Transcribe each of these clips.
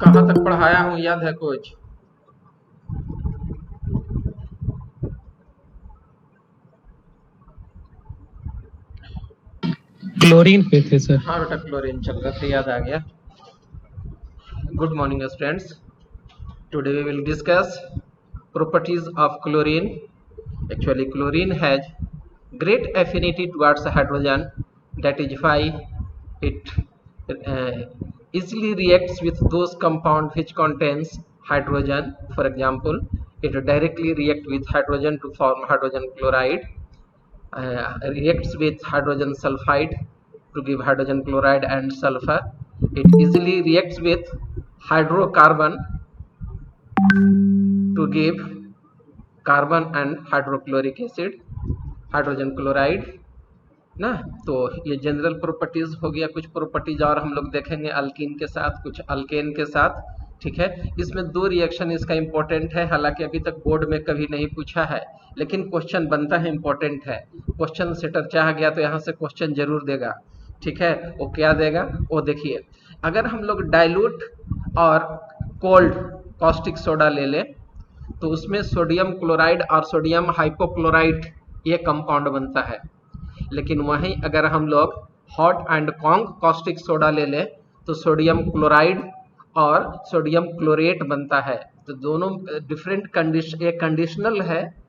कहाँ तक पढ़ाया हूँ याद है कुछ? क्लोरीन पे थे सर। हाँ बेटा, क्लोरीन चल रहा था, याद आ गया। Good morning students. Today we will discuss properties of chlorine. Actually, chlorine has great affinity towards hydrogen. That is why it easily reacts with those compounds which contains hydrogen. For example, it directly reacts with hydrogen to form hydrogen chloride, reacts with hydrogen sulfide to give hydrogen chloride and sulfur. It easily reacts with hydrocarbon to give carbon and hydrochloric acid, hydrogen chloride ना। तो ये general properties हो गया। कुछ properties और हम लोग देखेंगे अल्कीन के साथ, कुछ अल्केन के साथ। ठीक है, इसमें दो रिएक्शन इसका इंपॉर्टेंट है, हालांकि अभी तक बोर्ड में कभी नहीं पूछा है, लेकिन क्वेश्चन बनता है, इंपॉर्टेंट है। क्वेश्चन सेटर चाह गया तो यहाँ से क्वेश्चन जरूर देगा। ठीक है, वो क्या देगा वो देखिए। अगर हम लोग डाइल्यूट और कोल्ड कॉस्टिक सोडा ले लें तो उसमें सोडियम क्लोराइड और सोडियम हाइपोक्लोराइट ये कंपाउंड बनता है। लेकिन वहीं अगर हम लोग hot and Kong caustic soda ले लें तो सोडियम क्लोराइड और सोडियम क्लोरेट बनता है। तो दोनों डिफरेंट कंडीशन, ये कंडीशनल है,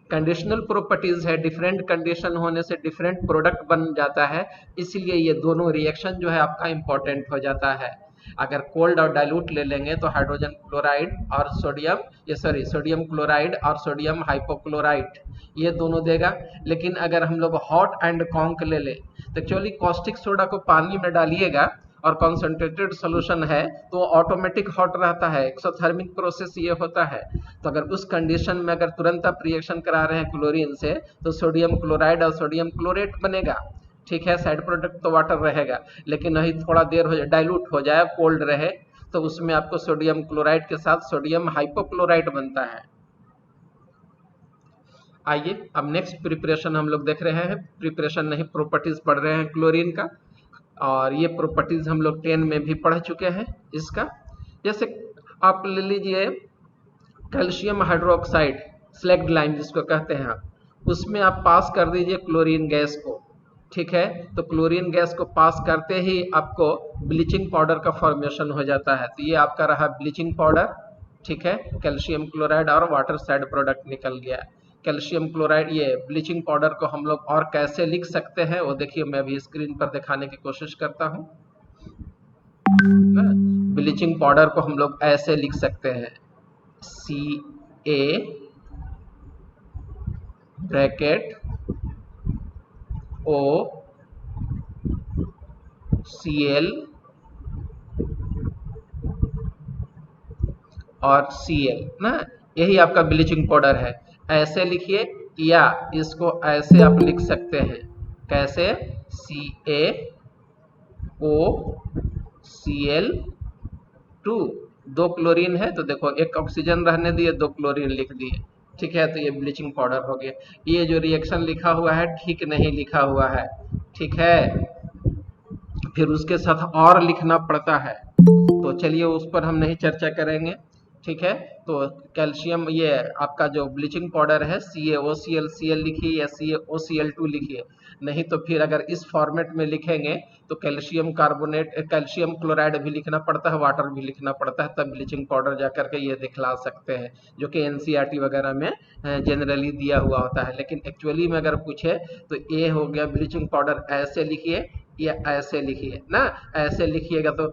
कंडीशनल प्रॉपर्टीज है, डिफरेंट कंडीशन होने से डिफरेंट प्रोडक्ट बन जाता है। इसलिए ये दोनों रिएक्शन जो है आपका इंपॉर्टेंट हो जाता है। अगर कोल्ड और डाइल्यूट ले लेंगे तो हाइड्रोजन क्लोराइड और सोडियम, ये सॉरी सोडियम क्लोराइड और सोडियम हाइपोक्लोराइट ये दोनों देगा। लेकिन अगर हम लोग हॉट एंड कॉन्क ले लें तो एक्चुअली कॉस्टिक सोडा को पानी में डालिएगा और कॉन्सेंट्रेटेड सोल्यूशन है तो ऑटोमेटिक हॉट रहता है, एक्सोथर्मिक प्रोसेस ये होता है। तो अगर उस कंडीशन में अगर तुरंत आप रिएक्शन करा रहे हैं क्लोरीन से तो सोडियम क्लोराइड और सोडियम क्लोरेट बनेगा। ठीक है, साइड प्रोडक्ट तो वाटर रहेगा, लेकिन नहीं थोड़ा देर हो जाए, डाइल्यूट हो जाए, कोल्ड रहे तो उसमें आपको सोडियम क्लोराइड के साथ सोडियम हाइपोक्लोराइट बनता है। आइए अब नेक्स्ट प्रिपरेशन हम लोग देख रहे हैं, प्रिपरेशन नहीं प्रॉपर्टीज पढ़ रहे हैं क्लोरीन का। और ये प्रॉपर्टीज हम लोग 10 में भी पढ़ चुके हैं इसका। जैसे आप ले लीजिए कैल्शियम हाइड्रोक्साइड, स्लैग्ड लाइम जिसको कहते हैं आप, उसमें आप पास कर दीजिए क्लोरीन गैस को। ठीक है, तो क्लोरीन गैस को पास करते ही आपको ब्लीचिंग पाउडर का फॉर्मेशन हो जाता है। तो ये आपका रहा ब्लीचिंग पाउडर। ठीक है, कैल्शियम क्लोराइड और वाटर साइड प्रोडक्ट निकल गया। कैल्शियम क्लोराइड, ये ब्लीचिंग पाउडर को हम लोग और कैसे लिख सकते हैं वो देखिए, मैं अभी स्क्रीन पर दिखाने की कोशिश करता हूँ। ब्लीचिंग पाउडर को हम लोग ऐसे लिख सकते हैं, Ca ब्रैकेट O Cl और Cl ना, यही आपका ब्लीचिंग पाउडर है। ऐसे लिखिए या इसको ऐसे आप लिख सकते हैं, कैसे, CaOCl2। दो क्लोरीन है तो देखो एक ऑक्सीजन रहने दिए, दो क्लोरीन लिख दिए। ठीक है, तो ये ब्लीचिंग पाउडर हो गया। ये जो रिएक्शन लिखा हुआ है ठीक नहीं लिखा हुआ है। ठीक है, फिर उसके साथ और लिखना पड़ता है, तो चलिए उस पर हम नहीं चर्चा करेंगे। ठीक है, तो कैल्शियम, ये आपका जो ब्लीचिंग पाउडर है CaOCl लिखिए या CaOCl2 लिखिए। नहीं तो फिर अगर इस फॉर्मेट में लिखेंगे तो कैल्शियम कार्बोनेट, कैल्शियम क्लोराइड भी लिखना पड़ता है, वाटर भी लिखना पड़ता है, तब ब्लीचिंग पाउडर जा करके ये दिखला सकते हैं, जो कि NCERT वगैरह में जनरली दिया हुआ होता है। लेकिन एक्चुअली में अगर पूछे तो ये हो गया ब्लीचिंग पाउडर, ऐसे लिखिए या ऐसे लिखिए ना। ऐसे लिखिएगा तो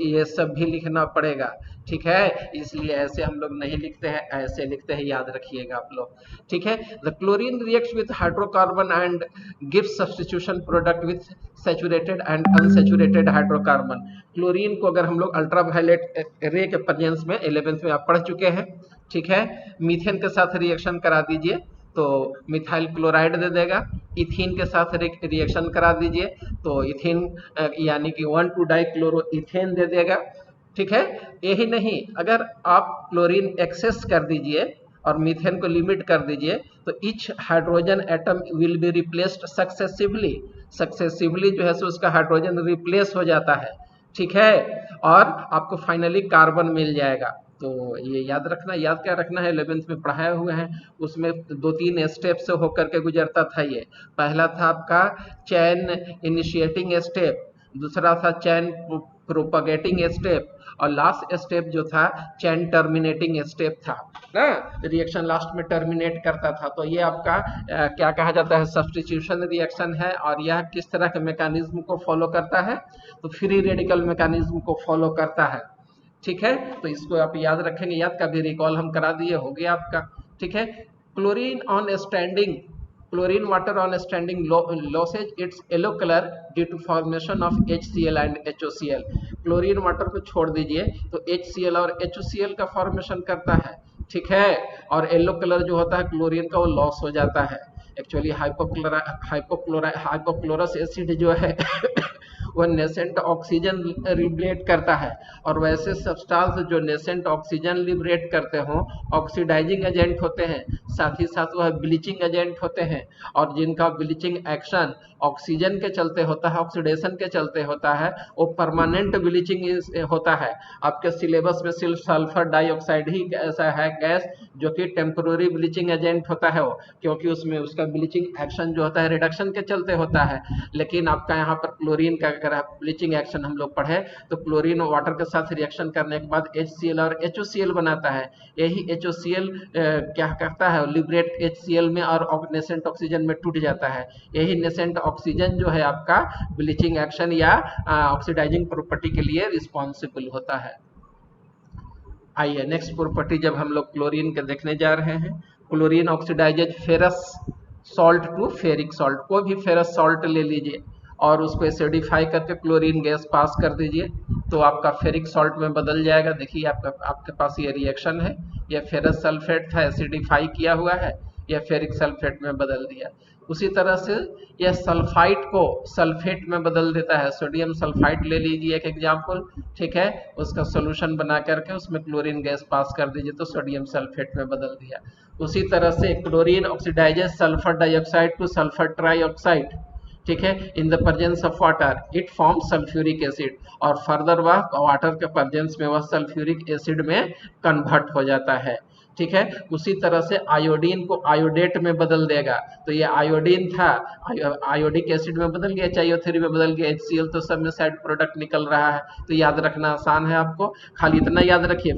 ये सब भी लिखना पड़ेगा। ठीक है, इसलिए ऐसे हम लोग नहीं लिखते हैं, ऐसे लिखते हैं, याद रखिएगा आप लोग। ठीक है, the chlorine reacts with hydrocarbon and gives substitution product with saturated and unsaturated hydrocarbon. Chlorine को अगर हम लोग अल्ट्रावायलेट रे के प्रेजेंस में 11th में आप पढ़ चुके हैं। ठीक है, मीथेन के साथ रिएक्शन करा दीजिए तो मिथाइल क्लोराइड दे देगा। इथीन के साथ रिएक्शन करा दीजिए तो इथीन यानी कि 1,2 डाइक्लोरो इथेन दे देगा। ठीक है, यही नहीं, अगर आप क्लोरीन एक्सेस कर दीजिए और मीथेन को लिमिट कर दीजिए तो each hydrogen atom will be replaced successively. Successively जो है सो उसका हाइड्रोजन रिप्लेस हो जाता है। ठीक है, और आपको फाइनली कार्बन मिल जाएगा। तो ये याद रखना, याद क्या रखना है, 11th में पढ़ाए हुए हैं, उसमें 2-3 स्टेप से होकर के गुजरता था ये। पहला था आपका चैन इनिशिएटिंग स्टेप, दूसरा था चैन प्रोपगेटिंग स्टेप, और लास्ट स्टेप जो था चैन टर्मिनेटिंग स्टेप था ना, रिएक्शन लास्ट में टर्मिनेट करता था। तो ये आपका क्या कहा जाता है, सब्स्टिट्यूशन रिएक्शन है, और यह किस तरह के मैकेनिज्म को फॉलो करता है, तो फ्री रेडिकल मैकेनिज्म को फॉलो करता है। ठीक है, तो इसको आप याद रखेंगे, याद का भी रिकॉल हम करा दिए, हो गया आपका। ठीक है, chlorine on standing, chlorine water on standing loses its yellow color due to formation of HCl and HOCl। Chlorine water को छोड़ दीजिए तो HCl और HOCl का फॉर्मेशन करता है, ठीक है, और येलो कलर जो होता है क्लोरीन का वो लॉस हो जाता है। एक्चुअली हाइपोक्लोरस एसिड जो है वह नेसेंट ऑक्सीजन लिबरेट करता है, और वैसे सब्सटेंस जो नेसेंट ऑक्सीजन लिबरेट करते हो ऑक्सीडाइजिंग एजेंट होते हैं, साथ ही साथ वह ब्लीचिंग एजेंट होते हैं, और जिनका ब्लीचिंग एक्शन ऑक्सीजन के चलते होता है, ऑक्सीडेशन के चलते होता है, वो परमानेंट ब्लीचिंग होता है। आपके सिलेबस में सिर्फ सल्फर डाइऑक्साइड ही ऐसा है गैस जो कि टेम्पोररी ब्लीचिंग एजेंट होता है वो, क्योंकि उसमें उसका ब्लीचिंग एक्शन जो होता है रिडक्शन के चलते होता है। लेकिन आपका यहाँ पर क्लोरीन का अगर ब्लीचिंग एक्शन हम लोग पढ़े तो क्लोरीन वाटर के साथ रिएक्शन करने के बाद HCl और HOCl बनाता है। यही HOCl क्या करता है, लिबरेट HCl में और नेसेंट ऑक्सीजन में टूट जाता है। यही नेसेंट ऑक्सीजन जो है आपका ब्लीचिंग एक्शन या ऑक्सीडाइजिंग प्रॉपर्टी के लिए रिस्पॉन्सिबल होता है। आइए नेक्स्ट प्रॉपर्टी जब हम लोग क्लोरीन के देखने जा रहे हैं, chlorine oxidises ferrous salt to ferric salt. कोई भी फेरस सॉल्ट ले लीजिए और उसको एसिडिफाई करके क्लोरीन गैस पास कर दीजिए तो आपका फेरिक सॉल्ट में बदल जाएगा। देखिए आपके पास ये रिएक्शन है, ये फेरस सल्फेट था, एसिडिफाई किया हुआ है, यह फेरिक सल्फेट में बदल दिया। उसी तरह से यह सल्फाइड को सल्फेट में बदल देता है। सोडियम सल्फाइड ले लीजिए एक एग्जाम्पल, ठीक है, उसका सोल्यूशन बना करके उसमें क्लोरीन गैस पास कर दीजिए तो सोडियम सल्फेट में बदल दिया। उसी तरह से chlorine oxidises sulphur dioxide two sulphur trioxide, ठीक है, in the presence of water it form sulphuric acid, और फर्दर वह वाटर के प्रेजेंस में वह सल्फ्यूरिक एसिड में कन्वर्ट हो जाता है। ठीक है, उसी तरह से आयोडीन को आयोडेट में बदल देगा। तो ये आयोडीन था, आयोडिक एसिड में बदल गया, CaO3 में बदल गया, HCl तो सब में साइड प्रोडक्ट निकल रहा है। तो याद रखना आसान है आपको, खाली इतना याद रखिए,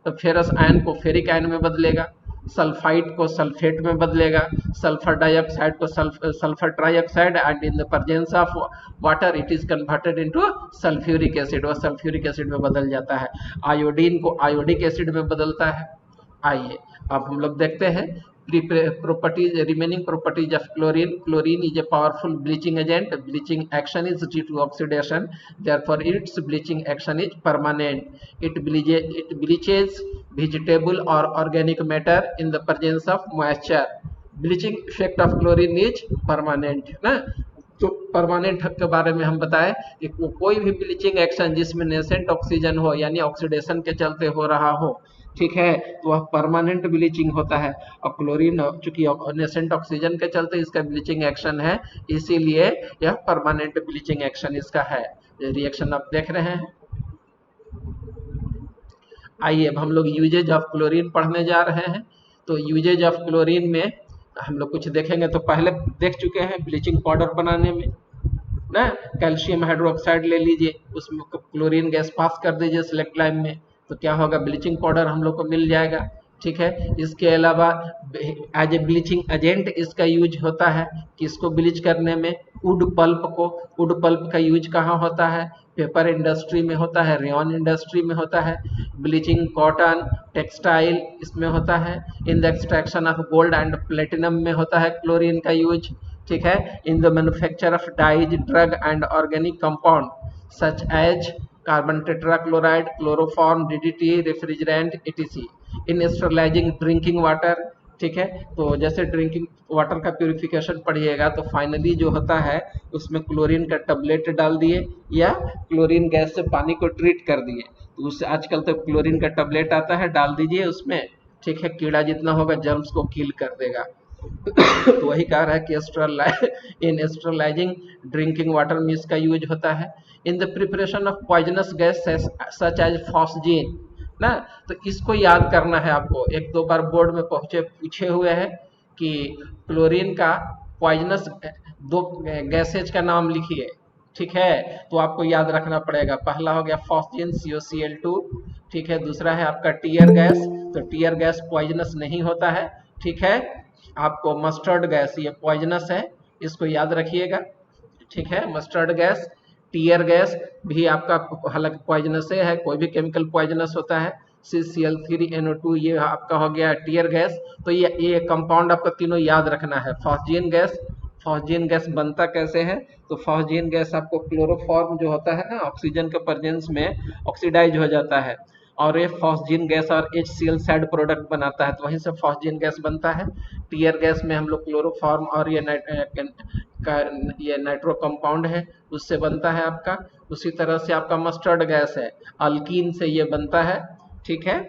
फेरस आयन को फेरिक आयन में बदलेगा, सल्फाइड को सल्फेट में बदलेगा, सल्फर डाइऑक्साइड को sulphur trioxide, and in the presence of water it is converted into sulphuric acid, वह सल्फ्यूरिक एसिड में बदल जाता है। आयोडीन को आयोडिक एसिड में बदलता है। आइए अब हम लोग देखते हैं properties, remaining properties of chlorine। Chlorine is a powerful bleaching agent, bleaching action is due to oxidation, therefore its bleaching action is permanent। it bleaches vegetable or organic matter in the presence of moisture। bleaching effect of chlorine is permanent ना। तो permanent के बारे में हम बताएं कि कोई भी ब्लीचिंग एक्शन जिसमें नेसेंट ऑक्सीजन हो यानी ऑक्सीडेशन के चलते हो रहा हो, ठीक है, तो वह परमानेंट ब्लीचिंग होता है। और क्लोरीन चूंकि नेसेंट ऑक्सीजन के चलते इसका ब्लीचिंग एक्शन है, इसीलिए यह परमानेंट ब्लीचिंग एक्शन इसका है। रिएक्शन आप देख रहे हैं। आइए अब हम लोग यूजेज ऑफ क्लोरीन पढ़ने जा रहे हैं। तो यूजेज ऑफ क्लोरीन में हम लोग कुछ देखेंगे, तो पहले देख चुके हैं ब्लीचिंग पाउडर बनाने में ना, कैल्शियम हाइड्रोक्साइड ले लीजिए, उसमें क्लोरीन गैस पास कर दीजिए सिलेक्ट लाइन में, तो क्या होगा, ब्लीचिंग पाउडर हम लोग को मिल जाएगा। ठीक है, इसके अलावा एज ए ब्लीचिंग एजेंट इसका यूज होता है, किसको ब्लीच करने में, वुड पल्प को। वुड पल्प का यूज कहाँ होता है, पेपर इंडस्ट्री में होता है, रेयन इंडस्ट्री में होता है, ब्लीचिंग कॉटन टेक्सटाइल इसमें होता है, in the extraction of gold and platinum में होता है क्लोरीन का यूज। ठीक है, in the manufacture of dyes drug and organic compound such as carbon tetrachloride, chloroform, DDT, refrigerant etc। In sterilising drinking water, ठीक है, तो जैसे ड्रिंकिंग वाटर का प्यूरिफिकेशन पढ़िएगा तो फाइनली जो होता है उसमें क्लोरीन का टैबलेट डाल दिए या क्लोरीन गैस से पानी को ट्रीट कर दिए, तो उससे आजकल तो क्लोरीन का टैबलेट आता है, डाल दीजिए उसमें, ठीक है, कीड़ा जितना होगा जर्म्स को किल कर देगा। तो वही कह रहा है कि इन स्टरलाइजिंग ड्रिंकिंग वाटर में इसका यूज होता है। In the preparation of poisonous gas such as phosgene ना, तो इसको याद करना है आपको। एक दो बार बोर्ड में पूछे हुए हैं कि क्लोरीन का पॉइजनस दो गैसेज का नाम लिखिए, ठीक है, तो आपको याद रखना पड़ेगा। पहला हो गया फॉस्जीन COCl2, ठीक है। दूसरा है आपका टीयर गैस, तो टीयर गैस पॉइजनस नहीं होता है, ठीक है। आपको मस्टर्ड गैस ये पॉइजनस है, इसको याद रखिएगा, ठीक है। मस्टर्ड गैस, टीयर गैस भी आपका हालांकि पॉइजनस है, कोई भी केमिकल पॉइजनस होता है। CCl3NO2 ये आपका हो गया टीयर गैस। तो ये कंपाउंड आपको तीनों याद रखना है। फॉस्जीन गैस बनता कैसे है, तो फॉस्जीन गैस आपको क्लोरोफॉर्म जो होता है ना, ऑक्सीजन के प्रेजेंस में ऑक्सीडाइज हो जाता है, और ये फॉस्जीन गैस और HCl साइड प्रोडक्ट बनाता है, तो वहीं से फॉस्जीन गैस बनता है। टीयर गैस में हम लोग क्लोरोफॉर्म और ये नाइट्रो कंपाउंड है, उससे बनता है आपका। उसी तरह से आपका मस्टर्ड गैस है, अल्कीन से ये बनता है, ठीक है।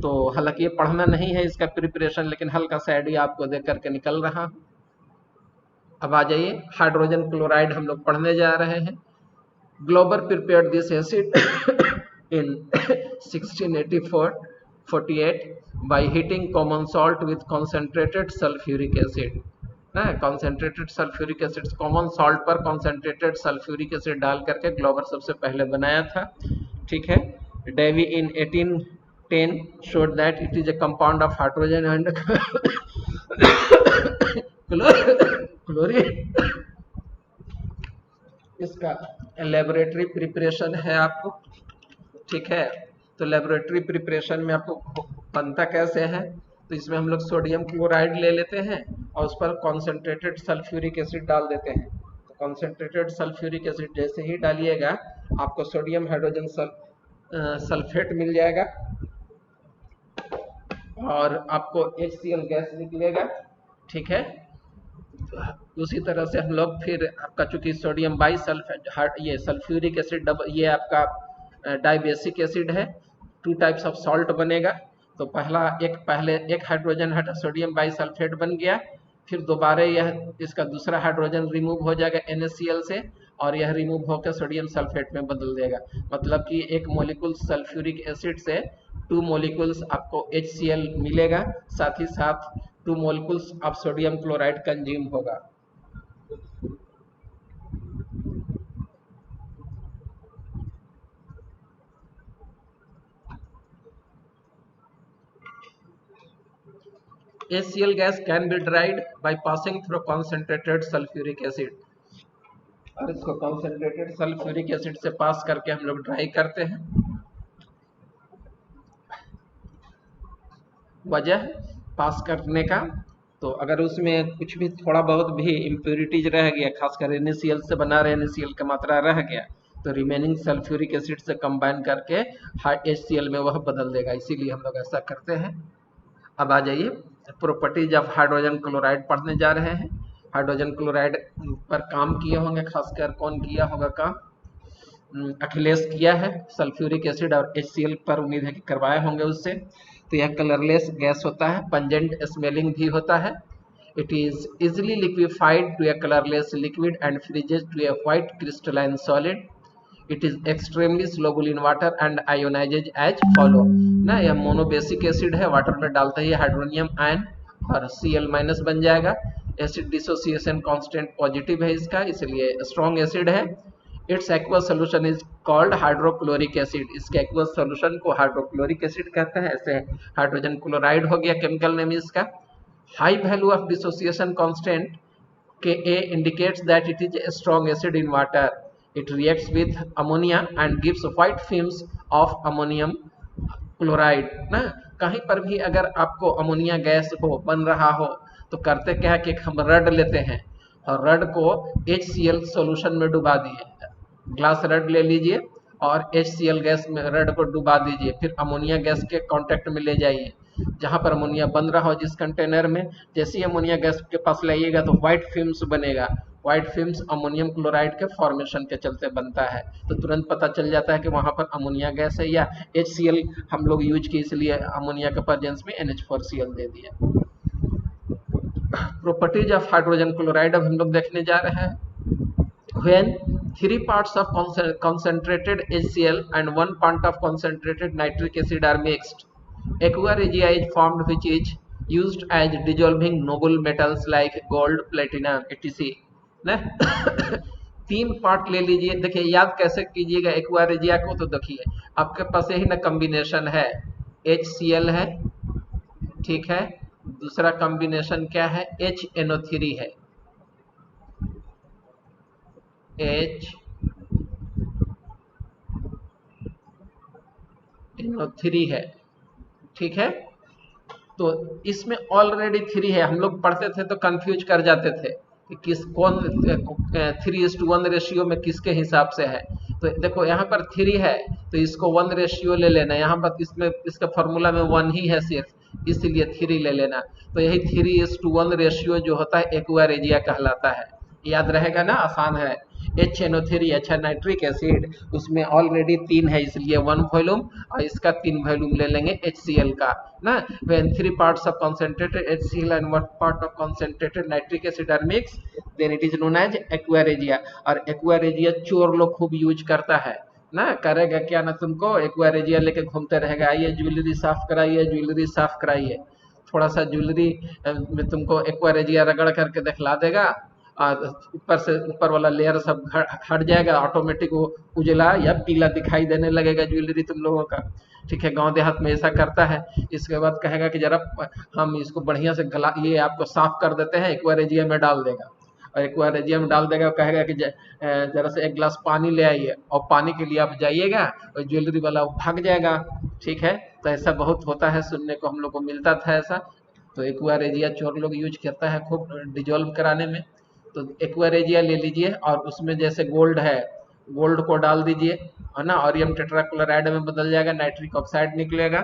तो हालांकि ये पढ़ना नहीं है इसका प्रिपरेशन, लेकिन हल्का सा आइडिया आपको देख करके निकल रहा। अब आ जाइए, हाइड्रोजन क्लोराइड हम लोग पढ़ने जा रहे हैं। Glauber prepared this acid in 1684-48 by heating common salt with concentrated sulfuric acid ना, concentrated sulfuric acid, common salt पर concentrated sulfuric acid डाल करके ग्लोबर सबसे पहले बनाया था, ठीक है। Davy in 1810 showed that it is a compound of hydrogen and chlorine। इसका लेबोरेटरी प्रिपरेशन है आपको, ठीक है। तो लेबोरेटरी प्रिपरेशन में आपको बनता कैसे है, तो इसमें हम लोग सोडियम क्लोराइड ले लेते हैं और उस पर कॉन्सेंट्रेटेड सल्फ्यूरिक एसिड डाल देते हैं। तो कॉन्सेंट्रेटेड सल्फ्यूरिक एसिड जैसे ही डालिएगा आपको सोडियम हाइड्रोजन सल्फेट मिल जाएगा और आपको HCl गैस निकलेगा, ठीक है। उसी तरह से हम लोग फिर आपका चूंकि सोडियम बाई सल्फेट, ये सल्फ्यूरिक एसिड ये आपका डाइबेसिक एसिड है, 2 टाइप्स ऑफ सॉल्ट बनेगा। तो पहले एक हाइड्रोजन सोडियम बाई सल्फेट बन गया, फिर दोबारा यह इसका दूसरा हाइड्रोजन रिमूव हो जाएगा NaCl से, और यह रिमूव होकर सोडियम सल्फेट में बदल देगा। मतलब कि एक मोलिकुल सल्फ्यूरिक एसिड से 2 मोलिकुल्स आपको HCl मिलेगा, साथ ही साथ 2 molecules of sodium chloride consume होगा। HCl gas can be dried by passing through concentrated sulfuric acid, और इसको concentrated sulfuric acid से पास करके हम लोग ड्राई करते हैं। वजह पास करने का, तो अगर उसमें कुछ भी थोड़ा बहुत भी इम्प्योरिटीज रह गया, खासकर NaCl से बना रहे NaCl का मात्रा रह गया, तो रिमेनिंग सल्फ्यूरिक एसिड से कंबाइन करके HCl में वह बदल देगा, इसीलिए हम लोग ऐसा करते हैं। अब आ जाइए, प्रॉपर्टीज ऑफ हाइड्रोजन क्लोराइड पढ़ने जा रहे हैं। हाइड्रोजन क्लोराइड पर काम किए होंगे, खासकर कौन किया होगा काम, अखिलेश किया है। सल्फ्यूरिक एसिड और HCl पर उम्मीद है कि करवाए होंगे उससे। तो यह कलरलेस गैस होता है, पंजेंट स्मेलिंग भी होता है। It is easily liquefied to a colourless liquid and freezes to a white crystalline solid. It is extremely soluble in water and ionises as follow ना, यह मोनोबेसिक एसिड है, water में डालते ही हाइड्रोनियम आयन और Cl- बन जाएगा। Acid dissociation constant positive है इसका, इसलिए स्ट्रॉन्ग एसिड है। It's aqueous solution is called hydrochloric acid, इसके एक्वस सोल्यूशन को हाइड्रोक्लोरिक एसिड कहते हैं। ऐसे हाइड्रोजन क्लोराइड हो गया केमिकल नेम इसका। High value of dissociation constant Ka indicates that it is a strong acid in water. It reacts with ammonia and gives white fumes of ammonium chloride ना। कहीं पर भी अगर आपको अमोनिया गैस हो बन रहा हो तो करते क्या है कि हम रड लेते हैं और रड को HCl सॉल्यूशन में डुबा दिए, ग्लास रड ले लीजिए और HCl गैस में रड को डुबा दीजिए, फिर अमोनिया गैस के कांटेक्ट में ले जाइए जहां पर अमोनिया बन रहा हो जिस कंटेनर में। जैसे ही अमोनिया गैस के पास लाइएगा तो व्हाइट फिल्म्स बनेगा। व्हाइट फिल्म्स अमोनियम क्लोराइड के फॉर्मेशन के चलते बनता है, तो तुरंत पता चल जाता है कि वहां पर अमोनिया गैस है, या HCl हम लोग यूज किए इसलिए अमोनिया के प्रेजेंस में NH4Cl दे दिया। प्रॉपर्टीज ऑफ हाइड्रोजन क्लोराइड अब हम लोग देखने जा रहे हैं। when 3 parts of concentrated HCl and 1 part of concentrated nitric acid are mixed, aqua regia is formed, which is used as dissolving noble metals like gold, platinum, etc. ना 3 part ले लीजिए। देखिए याद कैसे कीजिएगा एक्वा रेजिया को, तो देखिए आपके पास यही ना कॉम्बिनेशन है, HCl है, ठीक है, दूसरा कॉम्बिनेशन क्या है, HNO3 है, HNO3 है, ठीक है। तो इसमें ऑलरेडी 3 है, हम लोग पढ़ते थे तो कंफ्यूज कर जाते थे कि किस कौन 3:1 रेशियो में किसके हिसाब से है। तो देखो यहाँ पर 3 है तो इसको 1 रेशियो ले लेना, यहाँ पर इसमें इसका फॉर्मूला में 1 ही है सिर्फ, इसीलिए 3 ले लेना। तो यही 3:1 रेशियो जो होता है एक्वा रेजिया कहलाता है, याद रहेगा ना, आसान है। HNO3 अच्छा नाइट्रिक एसिड, उसमें ऑलरेडी 3 है इसलिए 1 वॉल्यूम, और इसका 3 वॉल्यूम ले लेंगे HCl का ना। when 3 parts of concentrated HCl and 1 part of concentrated nitric acid are mixed, then it is known as aqua regia। और aqua regia चोर लोग खूब यूज करता है ना, करेगा क्या ना, तुमको एक्वा रेजिया लेके घूमते रहेगा, आइए ज्वेलरी साफ कराइए, ज्वेलरी साफ कराइए, थोड़ा सा ज्वेलरी में तुमको एक्वा रेजिया रगड़ करके दिखला देगा, ऊपर से ऊपर वाला लेयर सब हट जाएगा, ऑटोमेटिक वो उजला या पीला दिखाई देने लगेगा ज्वेलरी तुम लोगों का, ठीक है। गांव देहात में ऐसा करता है। इसके बाद कहेगा कि जरा हम इसको बढ़िया से गला, ये आपको साफ कर देते हैं, एक्वा रेजिया में डाल देगा, और एक्वा रेजिया में डाल देगा और कहेगा कि जरा से 1 गिलास पानी ले आइए, और पानी के लिए आप जाइएगा और ज्वेलरी वाला भाग जाएगा, ठीक है। तो ऐसा बहुत होता है, सुनने को हम लोग को मिलता था ऐसा। तो एक्वा रेजिया चोर लोग यूज करता है खूब डिजोल्व कराने में। तो एक्वा रेजिया ले लीजिए और उसमें जैसे गोल्ड है, गोल्ड को डाल दीजिए, है ना, ऑरियम टेट्राक्लोराइड में बदल जाएगा, नाइट्रिक ऑक्साइड निकलेगा।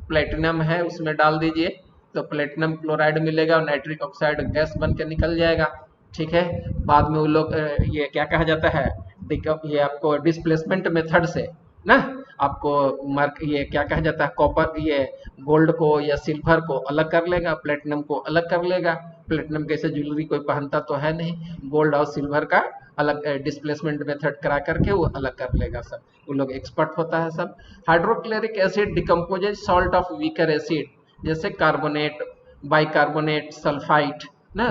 प्लेटिनम है उसमें डाल दीजिए तो प्लेटिनम क्लोराइड मिलेगा, और नाइट्रिक ऑक्साइड गैस बन के निकल जाएगा, ठीक है। बाद में वो लोग ये क्या कहा जाता है, ये आपको डिस्प्लेसमेंट मेथड से ना आपको मार्क ये क्या कहा जाता है, कॉपर, ये गोल्ड को या सिल्वर को अलग कर लेगा, प्लेटिनम को अलग कर लेगा। प्लेटिनम कैसे ज्वेलरी कोई पहनता तो है नहीं, गोल्ड और सिल्वर का अलग डिस्प्लेसमेंट मेथड करा करके वो अलग कर लेगा सब, वो लोग एक्सपर्ट होता है सब। Hydrochloric acid decomposes salt of weaker acid, जैसे कार्बोनेट, बाइकार्बोनेट, सल्फाइट ना,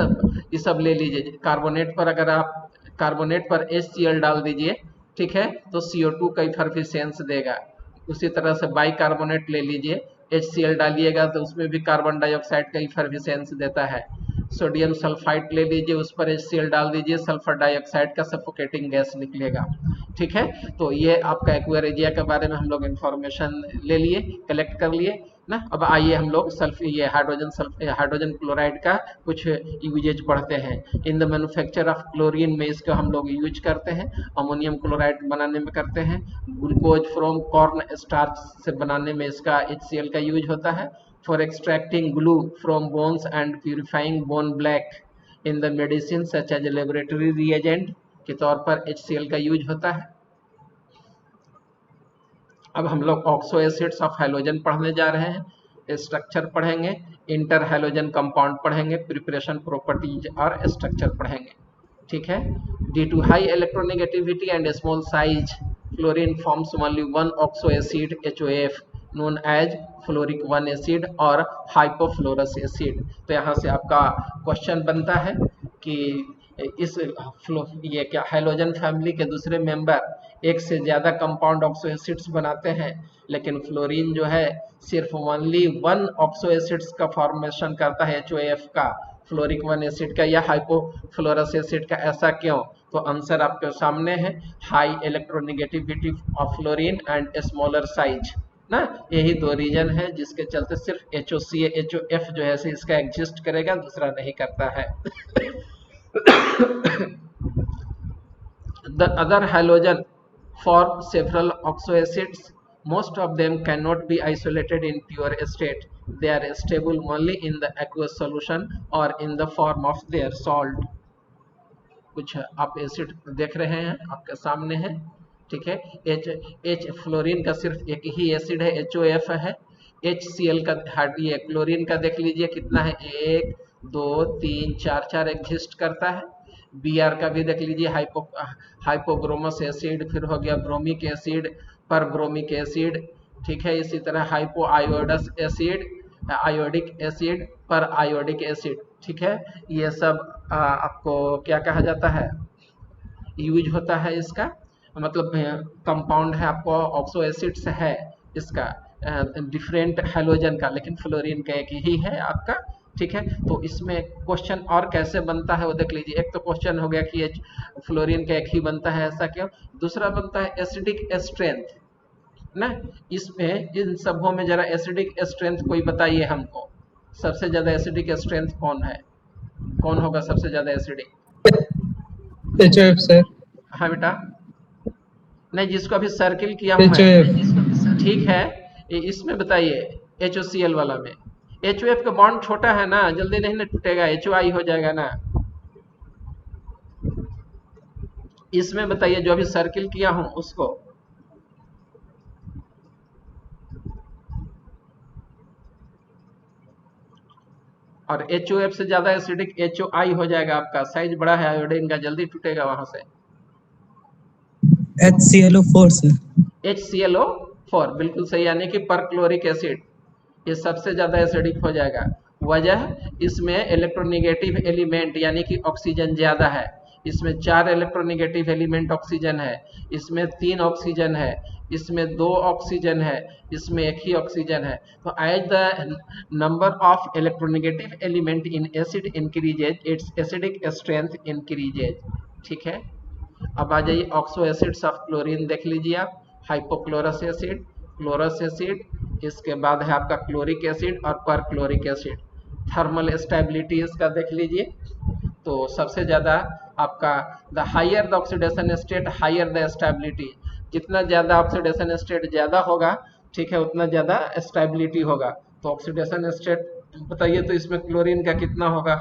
ये सब ले लीजिए। कार्बोनेट पर अगर आप कार्बोनेट पर HCl डाल दीजिए, ठीक है, तो CO2 का इफर्फिशिएंस देगा। उसी तरह से बाइकार्बोनेट ले लीजिए, HCl डालिएगा तो उसमें भी कार्बन डाइऑक्साइड का इफर्फिशिएंस देता है। सोडियम सल्फाइड ले लीजिए, उस पर HCl डाल दीजिए, सल्फर डाइऑक्साइड का सफोकेटिंग गैस निकलेगा, ठीक है। तो ये आपका एक्वा रेजिया के बारे में हम लोग इंफॉर्मेशन ले लिए, कलेक्ट कर लिए ना। अब आइए हम लोग ये हाइड्रोजन क्लोराइड का कुछ यूजेज पढ़ते हैं। इन द मैन्युफैक्चर ऑफ क्लोरीन में इसको हम लोग यूज करते हैं, अमोनियम क्लोराइड बनाने में करते हैं, ग्लूकोज फ्रॉम कॉर्न स्टार्च से बनाने में इसका HCl का यूज होता है, for extracting glue from bones and purifying bone black in the medicine such as laboratory reagent के तौर पर HCl का यूज होता है। अब हम लोग ऑक्सो एसिड्स ऑफ हैलोजन पढ़ने जा रहे हैं, स्ट्रक्चर पढ़ेंगे, इंटर हैलोजन कंपाउंड पढ़ेंगे, प्रिपरेशन, प्रॉपर्टीज और स्ट्रक्चर पढ़ेंगे, ठीक है। Due to high electronegativity and small size, fluorine forms only 1 oxo acid HOF known as fluoric 1 acid और हाइपोफ्लोरस एसिड। तो यहाँ से आपका क्वेश्चन बनता है कि इस ये क्या हैलोजन फैमिली के दूसरे मेंबर एक से ज़्यादा कंपाउंड ऑक्सो एसिड्स बनाते हैं, लेकिन फ्लोरीन जो है सिर्फ ओनली 1 ऑक्सो एसिड्स का फॉर्मेशन करता है, HOF का, फ्लोरिक 1 एसिड का या हाइपोफ्लोरस एसिड का। ऐसा क्यों? तो आंसर आपके सामने है, high electronegativity of fluorine and smaller size ना, यही 2 रीजन है जिसके चलते सिर्फ HOC HOF जो है इसका एग्जिस्ट करेगा, दूसरा नहीं करता है। The other halogen form several oxo acids. Most of them cannot be isolated in pure state. They are stable only in the aqueous solution or in the form of their salt. कुछ आप acid देख रहे हैं, आपके सामने है, ठीक है। H फ्लोरीन का सिर्फ एक ही एसिड है, HOF है। HCl का ये क्लोरीन का देख लीजिए कितना है, 1 2 3 4 4 एग्जिस्ट करता है। Br का भी देख लीजिए, हाइपोब्रोमस एसिड, फिर हो गया ब्रोमिक एसिड, पर ब्रोमिक एसिड, ठीक है। इसी तरह हाइपो आयोडस एसिड, आयोडिक एसिड, पर आयोडिक एसिड, ठीक है। ये सब आपको क्या कहा जाता है, यूज होता है इसका, मतलब कंपाउंड है आपको ऑक्सो एसिड्स है इसका, डिफरेंट हैलोजन का, लेकिन फ्लोरीन का एक ही है आपका, ठीक है। तो इसमें क्वेश्चन और कैसे बनता है वो देख लीजिए। एक तो क्वेश्चन हो गया कि ये फ्लोरीन का एक ही बनता है, ऐसा क्यों। दूसरा बनता है एसिडिक स्ट्रेंथ ना, इसमें इन सबों में जरा एसिडिक स्ट्रेंथ कोई बताइए हमको, सबसे ज्यादा एसिडिक स्ट्रेंथ कौन है, कौन होगा सबसे ज्यादा एसिडिक। HOF sir. हाँ बेटा, नहीं जिसको अभी सर्किल किया हूं मैं, HOF। ठीक है। इसमें बताइए HOCl वाला में, HOF का बॉन्ड छोटा है ना, जल्दी नहीं ना टूटेगा, HOI हो जाएगा ना। इसमें बताइए जो अभी सर्किल किया हूं उसको, और HOF से ज्यादा एसिडिक HOI हो जाएगा, आपका साइज बड़ा है आयोडीन का, जल्दी टूटेगा वहां से। HClO4 sir. HClO4 बिल्कुल सही, यानी कि परक्लोरिक एसिड, ये सबसे ज्यादा एसिडिक हो जाएगा। वजह, इसमें इलेक्ट्रोनेगेटिव एलिमेंट यानी कि ऑक्सीजन ज्यादा है, इसमें 4 इलेक्ट्रोनेगेटिव एलिमेंट ऑक्सीजन है, इसमें 3 ऑक्सीजन है, इसमें 2 ऑक्सीजन है, इसमें 1 ही ऑक्सीजन है। तो as the number of electronegative element in acid increases, its acidic strength increases, ठीक है। अब आ जाइए ऑक्सो एसिड्स ऑफ क्लोरीन देख लीजिए आप, हाइपोक्लोरस एसिड, क्लोरस एसिड, इसके बाद है आपका क्लोरिक एसिड और परक्लोरिक एसिड। थर्मल स्टेबिलिटी इसका देख लीजिए, तो सबसे ज्यादा आपका the higher the oxidation state higher the stability, जितना ज्यादा ऑक्सीडेशन स्टेट ज्यादा होगा, ठीक है, उतना ज्यादा स्टेबिलिटी होगा। तो ऑक्सीडेशन स्टेट बताइए तो इसमें क्लोरीन का कितना होगा।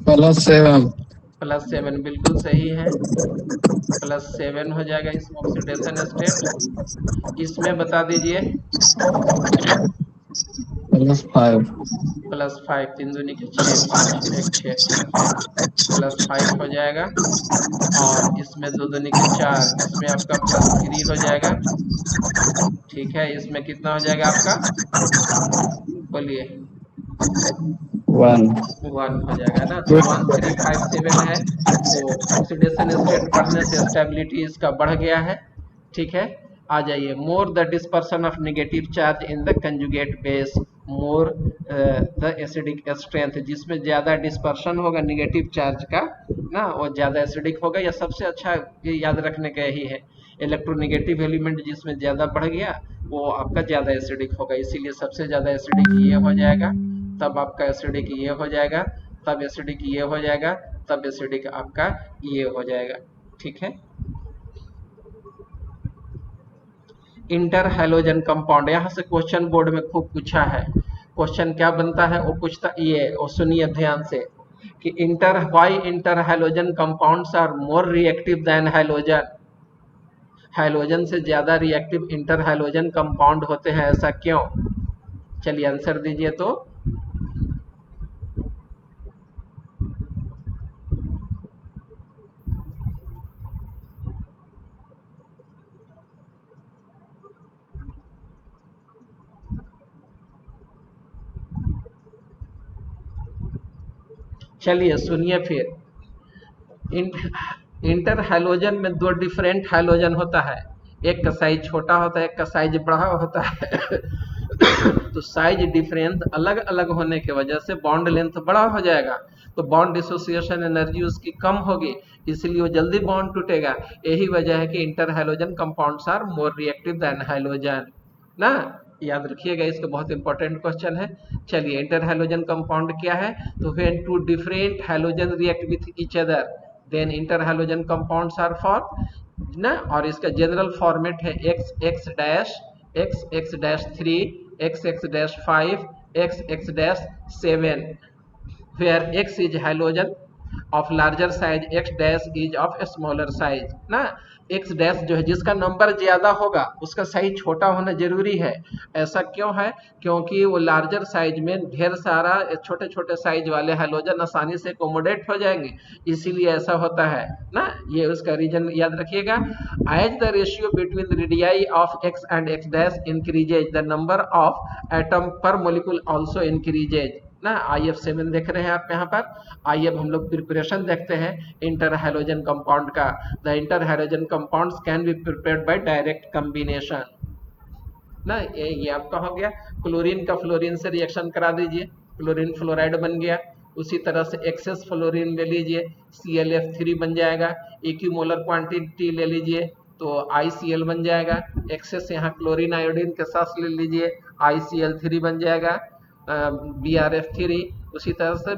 +7। +7 बिल्कुल सही है, +7 हो जाएगा इसमें ऑक्सीडेशन स्टेट। इसमें बता दीजिए। +5। +5, 3 दूनी के 6, 5 1 6, ठीक है, +5 हो जाएगा। और इसमें 2 दूनी के 4, इसमें आपका +3 हो जाएगा, ठीक है। इसमें कितना हो जाएगा आपका, बोलिए। 1। 1 हो जाएगा ना, तो 1357 है। तो ऑक्सीडेशन स्टेट बढ़ने से स्टेबिलिटी इसका बढ़ गया है, ठीक है। आ जाइए, more the dispersion of negative charge in the conjugate base, more the acidic strength, जिसमें ज्यादा डिस्पर्शन होगा नेगेटिव चार्ज का ना, वो ज्यादा एसिडिक होगा। या सबसे अच्छा ये याद रखने का यही है, इलेक्ट्रोनेगेटिव एलिमेंट जिसमें ज्यादा बढ़ गया वो आपका ज्यादा एसिडिक होगा, इसीलिए सबसे ज्यादा एसिडिक ये हो जाएगा, तब आपका एसिडिक ये हो जाएगा, तब एसिडिक ये हो जाएगा, तब एसिडिक आपका ये हो जाएगा, ठीक है। इंटर हैलोजन कंपाउंड, यहाँ से क्वेश्चन बोर्ड में खूब पूछा है। क्वेश्चन क्या बनता है वो पूछता, ये वो सुनिए ध्यान से, कि why interhalogen compounds are more reactive than halogen, halogen से ज्यादा रिएक्टिव इंटर हैलोजन कंपाउंड होते हैं, ऐसा क्यों। चलिए आंसर दीजिए तो। चलिए सुनिए फिर, इंटर हैलोजन में 2 डिफरेंट हैलोजन होता है, एक का साइज छोटा होता है, एक का साइज बड़ा होता है। तो साइज डिफरेंस अलग अलग होने की वजह से बॉन्ड लेंथ बड़ा हो जाएगा, तो बॉन्ड डिसोसिएशन एनर्जी उसकी कम होगी, इसलिए वो जल्दी बॉन्ड टूटेगा। यही वजह है कि interhalogen compounds are more reactive than halogen ना, याद रखिएगा, इसका बहुत इंपॉर्टेंट क्वेश्चन है। चलिए, इंटर हैलोजन कंपाउंड क्या है, तो when two different halogen react with each other then interhalogen compounds are form ना। और इसका जनरल फॉर्मेट है XX-, XX-3, XX-5, XX-7, where X is halogen of larger size X dash is of smaller size ना। X dash जो है जिसका number ज्यादा होगा उसका साइज छोटा होना जरूरी है। ऐसा क्यों है? क्योंकि वो लार्जर साइज में ढेर सारा छोटे छोटे साइज वाले हैलोजन आसानी से एकोमोडेट हो जाएंगे, इसीलिए ऐसा होता है ना। ये उसका रीजन याद रखिएगा। As the ratio between radii of X and X dash increases the number of atom per molecule also increases ना। IF7 देख रहे हैं आप यहाँ पर। आइए अब हम लोग प्रिपरेशन देखते हैं इंटर हैलोजन कंपाउंड का। The inter halogen compounds can be prepared by direct combination ना। ये आपका हो गया। क्लोरीन का फ्लोरीन से रिएक्शन करा दीजिए, क्लोरीन फ्लोराइड बन गया। उसी तरह से एक्सेस फ्लोरीन ले लीजिए, ClF3 बन जाएगा। इक्विमोलर क्वांटिटी ले लीजिए तो ICl बन जाएगा। एक्सेस यहाँ क्लोरीन आयोडीन के साथ ले लीजिए, ICl3 बन जाएगा, BrF3। उसी तरह से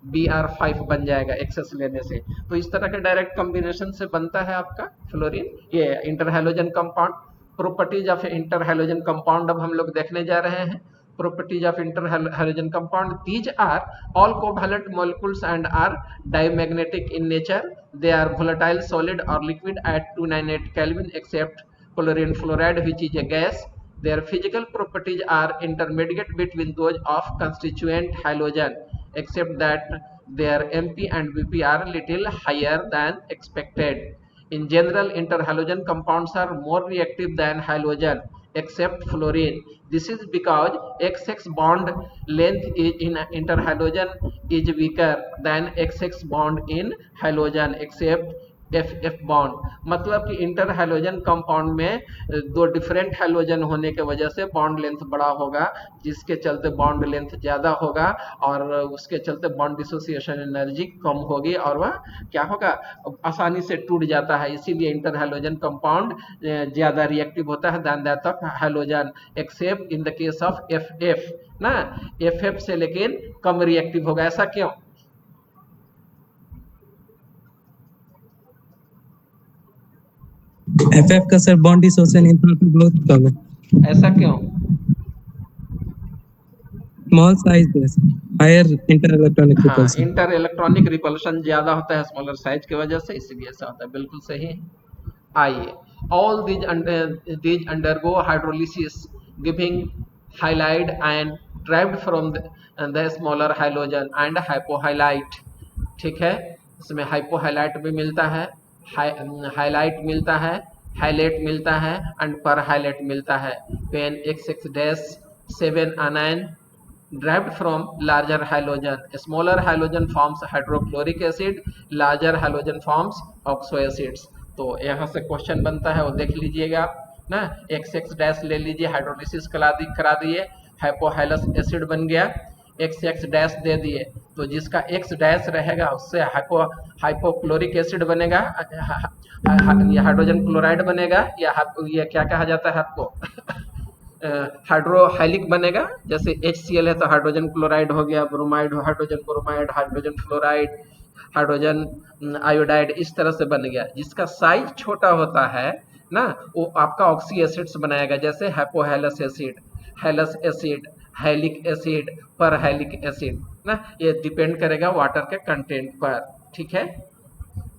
BR5 बन जाएगा एक्सेस लेने से। तो इस तरह के डायरेक्ट कॉम्बिनेशन से बनता है आपका फ्लोरीन, ये interhalogen compound. Properties of interhalogen compound अब हम लोग देखने जा रहे हैं। properties of interhalogen compound, these are all covalent molecules and are diamagnetic in nature. They are volatile solid or liquid at 298 Kelvin except chlorine fluoride which is a gas. Their physical properties are intermediate between those of constituent halogen except that their MP and BP are little higher than expected. In general, interhalogen compounds are more reactive than halogen except fluorine. This is because XX bond length is in interhalogen is weaker than XX bond in halogen except FF bond. मतलब कि interhalogen compound में दो different halogen होने के वजह से bond length बड़ा होगा, जिसके चलते बॉन्ड लेंथ ज्यादा होगा और उसके चलते बॉन्ड डिसोसिएशन एनर्जी कम होगी और वह क्या होगा, आसानी से टूट जाता है। इसीलिए इंटर हैलोजन कंपाउंड ज्यादा रिएक्टिव होता है than that of halogen except in the case of FF ना। FF से लेकिन कम रिएक्टिव होगा। ऐसा क्यों? FF का सर बॉन्ड डिसोसिएशन एंथैल्पी बहुत कम है। ऐसा क्यों? स्मॉल साइज है, higher interelectronic repulsion. Interelectronic repulsion ज्यादा होता है स्मॉलर साइज की वजह से, इसलिए ऐसा होता है। बिल्कुल सही। आइए, all these undergo hydrolysis giving halide and derived from the smaller halogen and hypohalite। ठीक है, इसमें हाइपोहाइलाइट भी मिलता है, हाइलाइट मिलता है, हाइलाइट मिलता है एंड पर हाइलाइट मिलता है। पेन XX-7 anion derived from larger halogen. Smaller halogen forms hydrochloric acid, larger halogen forms oxo acids। तो यहाँ से क्वेश्चन बनता है, वो देख लीजिएगा ना। XX डैश ले लीजिए, हाइड्रोलिसिस करा दिए, हाइपोहाइलस एसिड बन गया। XX डैश दे दिए तो जिसका X डैश रहेगा उससे हाइपोक्लोरिक एसिड बनेगा, हाइड्रोजन क्लोराइड बनेगा, या ये क्या कहा जाता है आपको हाइड्रोहाइलिक बनेगा। जैसे HCl है तो हाइड्रोजन क्लोराइड हो गया, bromide hydrogen bromide, hydrogen fluoride, hydrogen iodide, इस तरह से बन गया। जिसका साइज छोटा होता है ना वो आपका ऑक्सी एसिड्स बनाएगा, जैसे हाइपोहाइलस एसिड, हाइलस एसिड, हाइलिक एसिड, पर हाइलिक एसिड ना। ये डिपेंड करेगा वाटर के कंटेंट पर। ठीक है,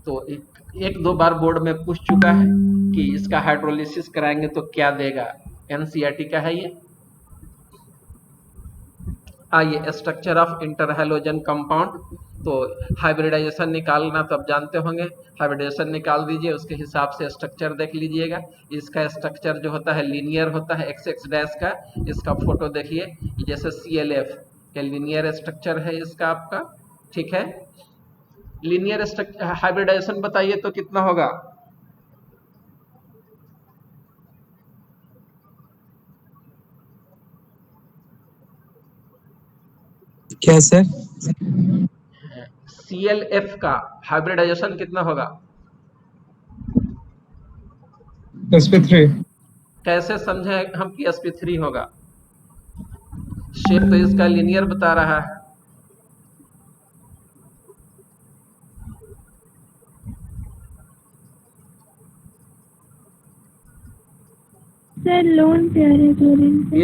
तो एक दो बार बोर्ड में पूछ चुका है कि इसका हाइड्रोलिसिस कराएंगे तो क्या देगा, NCERT का है ये। आइए, स्ट्रक्चर ऑफ इंटरहैलोजन कंपाउंड। तो हाइब्रिडाइजेशन निकालना तो आप जानते होंगे, हाइब्रिडाइजेशन निकाल दीजिए, उसके हिसाब से स्ट्रक्चर देख लीजिएगा। इसका स्ट्रक्चर जो होता है लीनियर होता है, XX डैश का। इसका फोटो देखिए, जैसे ClF ये लीनियर स्ट्रक्चर है इसका आपका। ठीक है, लीनियर स्ट्रक्चर हाइब्रिडाइजेशन बताइए तो कितना होगा? क्या सर? ClF का हाइब्रिडाइजेशन कितना होगा? sp3। कैसे समझे हम कि sp3 होगा? शेप तो इसका लीनियर बता रहा है। सर लोन पेयर है क्लोरीन से।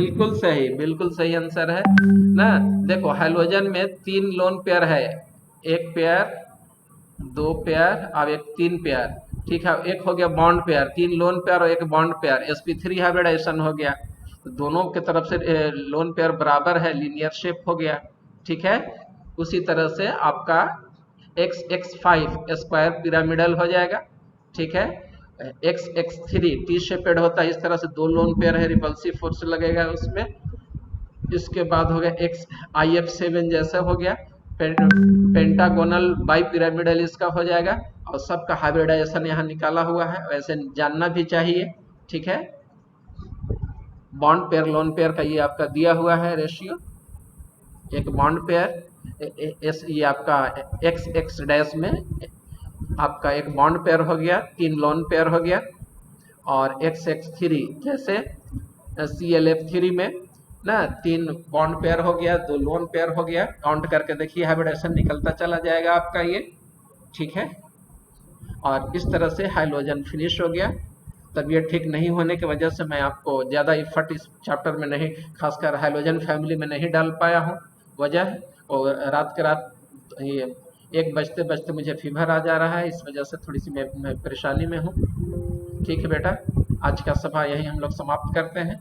बिल्कुल सही आंसर है ना। देखो हैलोजन में 3 लोन पेयर है, एक पेयर, दो पेयर, अब एक तीन पेयर, ठीक है। एक हो गया बॉन्ड पेयर, तीन लोन पेयर और एक बॉन्ड पेयर, sp3 हाइब्रिडाइजेशन हो गया। तो दोनों के तरफ से लोन पेयर बराबर है, लीनियर शेप हो गया, ठीक है। उसी तरह से आपका x5 स्क्वायर पिरामिडल हो जाएगा, ठीक है। x3 टी शेपेड होता है, इस तरह से दो लोन पेयर है, रिपल्सिव फोर्स लगेगा उसमें। इसके बाद हो गया IF7 जैसा हो गया, पेंटागोनल बाई पिरामिडल इसका हो जाएगा, और सबका हाइब्रिडाइजेशन यहाँ निकाला हुआ है, वैसे जानना भी चाहिए, ठीक है। बॉन्ड पेयर लोन पेयर का ये आपका दिया हुआ है रेशियो, एक बॉन्ड पेयर ये आपका x डैश में आपका एक बॉन्ड पेयर हो गया, तीन लोन पेयर हो गया, और x3 जैसे CLF3 में ना तीन बॉन्ड पेयर हो गया, दो लोन पेयर हो गया, काउंट करके देखिए हाइब्रिडेशन निकलता चला जाएगा आपका ये, ठीक है। और इस तरह से हाइड्रोजन फिनिश हो गया। तबीयत ठीक नहीं होने की वजह से मैं आपको ज़्यादा इफर्ट इस चैप्टर में नहीं, खासकर हाइड्रोजन फैमिली में नहीं डाल पाया हूँ। वजह और रात के रात ये 1 बजते बजते मुझे फीवर आ जा रहा है, इस वजह से थोड़ी सी मैं परेशानी में हूँ, ठीक है बेटा। आज का सभा यही हम लोग समाप्त करते हैं,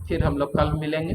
फिर हम लोग कल मिलेंगे।